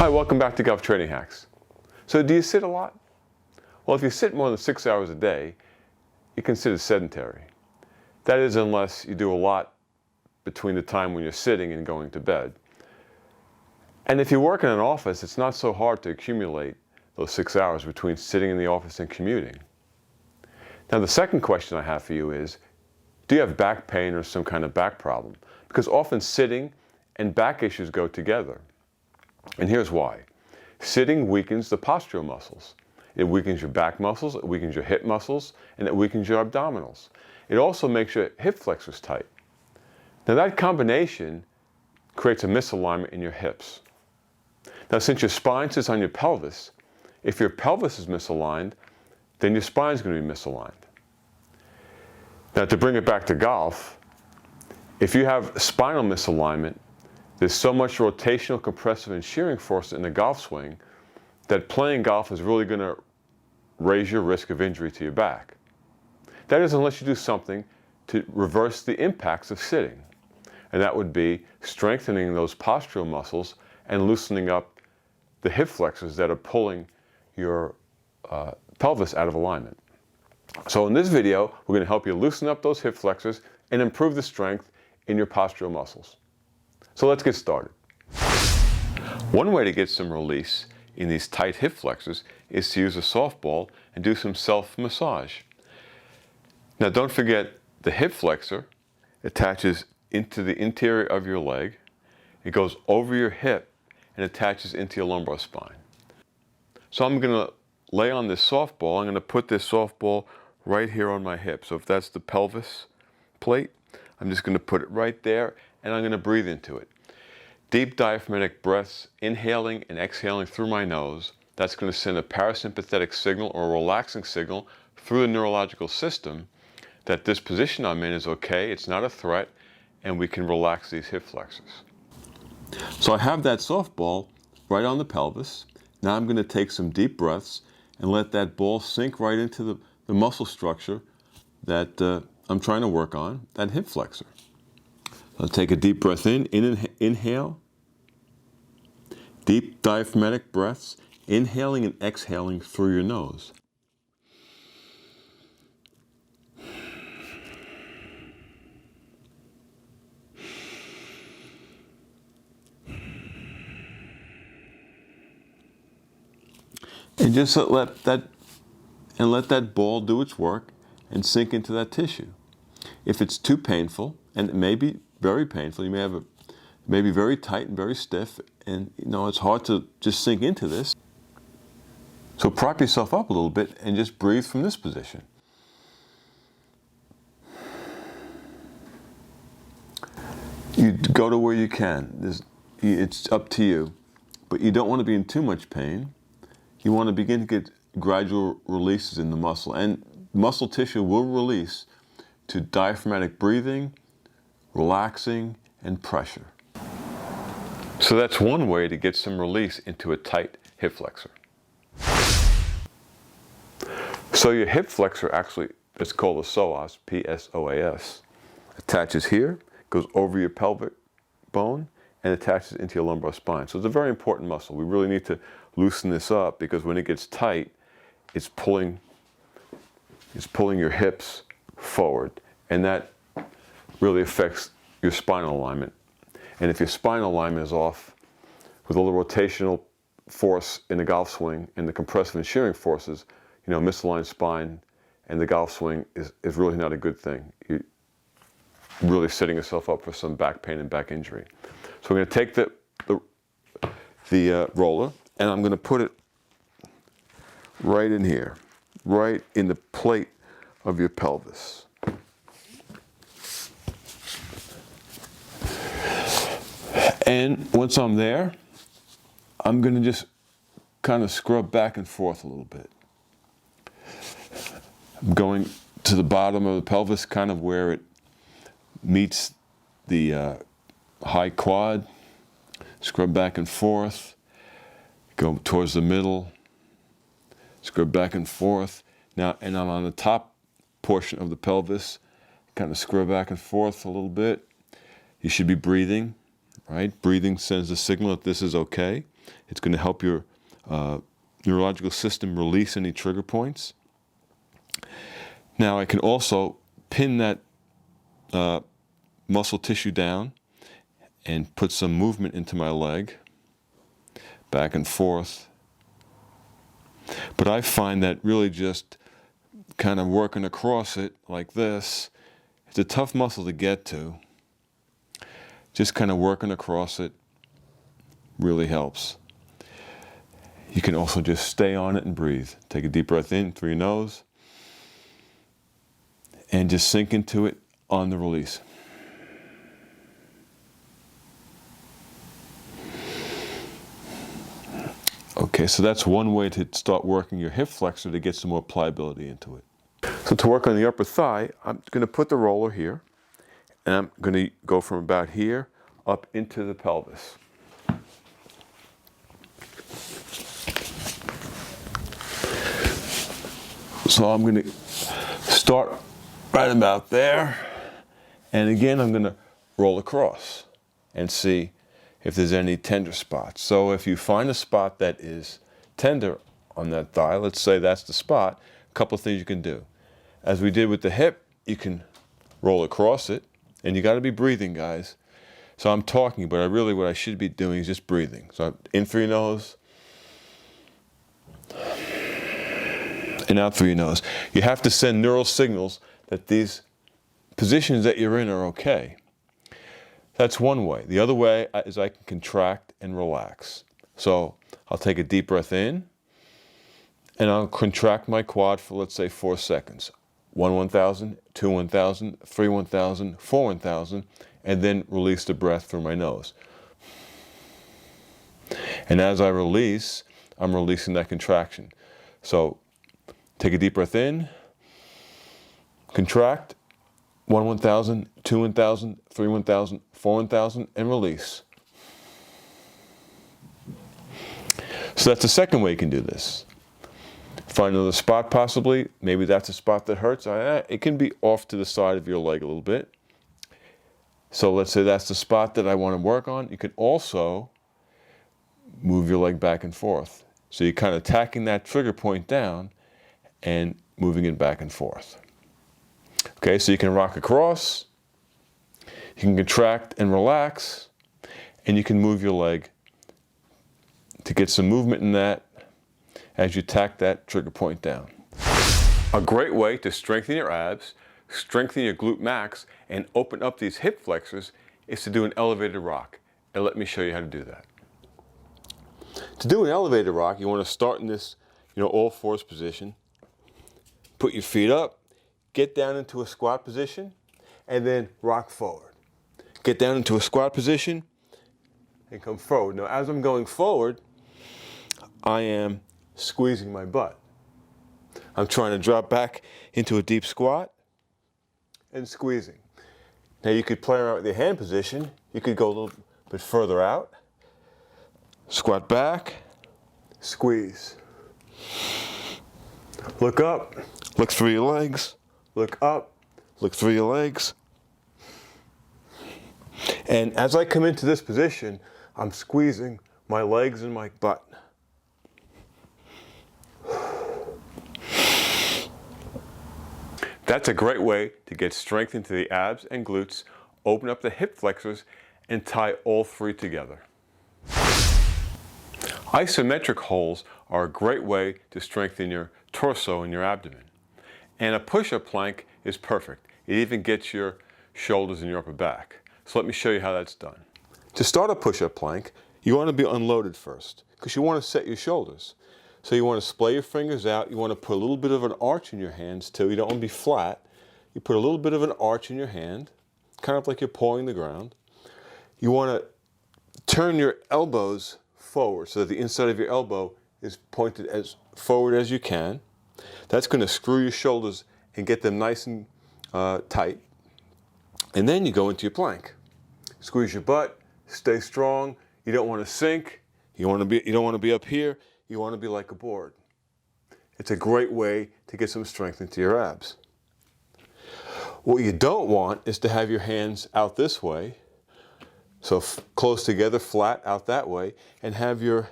Hi, welcome back to Golf Training Hacks. So do you sit a lot? Well, if you sit more than 6 hours a day, you're considered sedentary. That is, unless you do a lot between the time when you're sitting and going to bed. And if you work in an office, it's not so hard to accumulate those 6 hours between sitting in the office and commuting. Now, the second question I have for you is, do you have back pain or some kind of back problem? Because often sitting and back issues go together. And here's why. Sitting weakens the postural muscles. It weakens your back muscles, it weakens your hip muscles, and it weakens your abdominals. It also makes your hip flexors tight. Now that combination creates a misalignment in your hips. Now since your spine sits on your pelvis, if your pelvis is misaligned, then your spine is going to be misaligned. Now to bring it back to golf, if you have spinal misalignment, there's so much rotational, compressive, and shearing force in the golf swing that playing golf is really going to raise your risk of injury to your back. That is, unless you do something to reverse the impacts of sitting. And that would be strengthening those postural muscles and loosening up the hip flexors that are pulling your pelvis out of alignment. So in this video, we're going to help you loosen up those hip flexors and improve the strength in your postural muscles. So let's get started. One way to get some release in these tight hip flexors is to use a softball and do some self-massage. Now don't forget, the hip flexor attaches into the interior of your leg, it goes over your hip and attaches into your lumbar spine. So I'm going to lay on this softball, I'm going to put this softball right here on my hip. So if that's the pelvis plate, I'm just going to put it right there and I'm going to breathe into it. Deep diaphragmatic breaths, inhaling and exhaling through my nose. That's going to send a parasympathetic signal or a relaxing signal through the neurological system that this position I'm in is okay, it's not a threat, and we can relax these hip flexors. So I have that softball right on the pelvis. Now I'm going to take some deep breaths and let that ball sink right into the muscle structure that I'm trying to work on, that hip flexor. I'll take a deep breath inhale. Deep diaphragmatic breaths, inhaling and exhaling through your nose. And just let that ball do its work and sink into that tissue. If it's too painful, and it may be very painful, you may have may be very tight and very stiff, and it's hard to just sink into this. So prop yourself up a little bit and just breathe from this position. You go to where you can. It's up to you, but you don't want to be in too much pain. You want to begin to get gradual releases in the muscle, and muscle tissue will release to diaphragmatic breathing, relaxing, and pressure. So that's one way to get some release into a tight hip flexor. So your hip flexor actually, it's called the psoas, P-S-O-A-S, attaches here, goes over your pelvic bone, and attaches into your lumbar spine. So it's a very important muscle. We really need to loosen this up because when it gets tight, it's pulling your hips forward, and that really affects your spinal alignment. And if your spinal alignment is off, with all the rotational force in the golf swing and the compressive and shearing forces, misaligned spine and the golf swing is really not a good thing. You're really setting yourself up for some back pain and back injury. So we're going to take the roller, and I'm going to put it right in here, right in the plate of your pelvis. And once I'm there, I'm going to just kind of scrub back and forth a little bit. I'm going to the bottom of the pelvis, kind of where it meets the high quad. Scrub back and forth. Go towards the middle. Scrub back and forth. Now, and I'm on the top portion of the pelvis. Kind of scrub back and forth a little bit. You should be breathing. Right? Breathing sends a signal that this is okay. It's going to help your neurological system release any trigger points. Now I can also pin that muscle tissue down and put some movement into my leg, back and forth. But I find that really just kind of working across it like this, it's a tough muscle to get to. Just kind of working across it really helps. You can also just stay on it and breathe. Take a deep breath in through your nose and just sink into it on the release. Okay, so that's one way to start working your hip flexor to get some more pliability into it. So to work on the upper thigh, I'm going to put the roller here, and I'm going to go from about here up into the pelvis. So I'm going to start right about there, and again I'm going to roll across and see if there's any tender spots. So if you find a spot that is tender on that thigh, let's say that's the spot, a couple of things you can do. As we did with the hip, you can roll across it, and you got to be breathing, guys. So I'm talking, but what I should be doing is just breathing. So in through your nose, and out through your nose. You have to send neural signals that these positions that you're in are okay. That's one way. The other way is I can contract and relax. So I'll take a deep breath in, and I'll contract my quad for, let's say, 4 seconds. 1 1,000, 2 1,000, 3 1,000, 4 1,000, and then release the breath through my nose. And as I release, I'm releasing that contraction. So take a deep breath in, contract, 1 1,000, 2 1,000, 3 1,000, 4 1,000, and release. So that's the second way you can do this. Find another spot possibly. Maybe that's a spot that hurts. It can be off to the side of your leg a little bit. So let's say that's the spot that I want to work on. You can also move your leg back and forth. So you're kind of tacking that trigger point down and moving it back and forth. Okay, so you can rock across, you can contract and relax, and you can move your leg to get some movement in that as you tack that trigger point down. A great way to strengthen your abs, strengthen your glute max, and open up these hip flexors is to do an elevated rock. And let me show you how to do that. To do an elevated rock, you want to start in this, all fours position. Put your feet up, get down into a squat position, and then rock forward. Get down into a squat position and come forward. Now, as I'm going forward, I am squeezing my butt. I'm trying to drop back into a deep squat and squeezing. Now you could play around with your hand position. You could go a little bit further out. Squat back, squeeze. Look up, look through your legs. Look up, look through your legs. And as I come into this position, I'm squeezing my legs and my butt. That's a great way to get strength into the abs and glutes, open up the hip flexors, and tie all three together. Isometric holds are a great way to strengthen your torso and your abdomen. And a push-up plank is perfect. It even gets your shoulders and your upper back. So let me show you how that's done. To start a push-up plank, you want to be unloaded first, because you want to set your shoulders. So you want to splay your fingers out. You want to put a little bit of an arch in your hands too. You don't want to be flat. You put a little bit of an arch in your hand, kind of like you're pawing the ground. You want to turn your elbows forward so that the inside of your elbow is pointed as forward as you can. That's going to screw your shoulders and get them nice and tight. And then you go into your plank. Squeeze your butt, stay strong. You don't want to sink. You don't want to be up here. You want to be like a board. It's a great way to get some strength into your abs. What you don't want is to have your hands out this way, so close together, flat out that way, and have your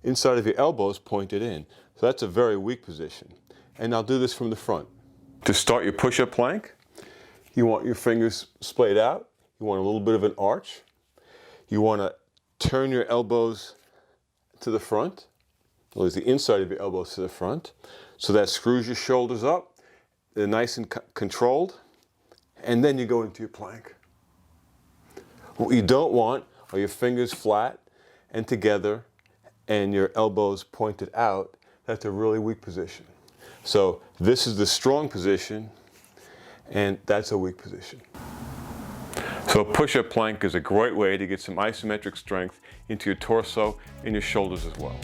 inside of your elbows pointed in. So that's a very weak position. And I'll do this from the front. To start your push-up plank, you want your fingers splayed out. You want a little bit of an arch. You want to turn your elbows to the front. Well, the inside of your elbows to the front. So that screws your shoulders up. They're nice and controlled. And then you go into your plank. What you don't want are your fingers flat and together and your elbows pointed out. That's a really weak position. So this is the strong position, and that's a weak position. So push-up plank is a great way to get some isometric strength into your torso and your shoulders as well.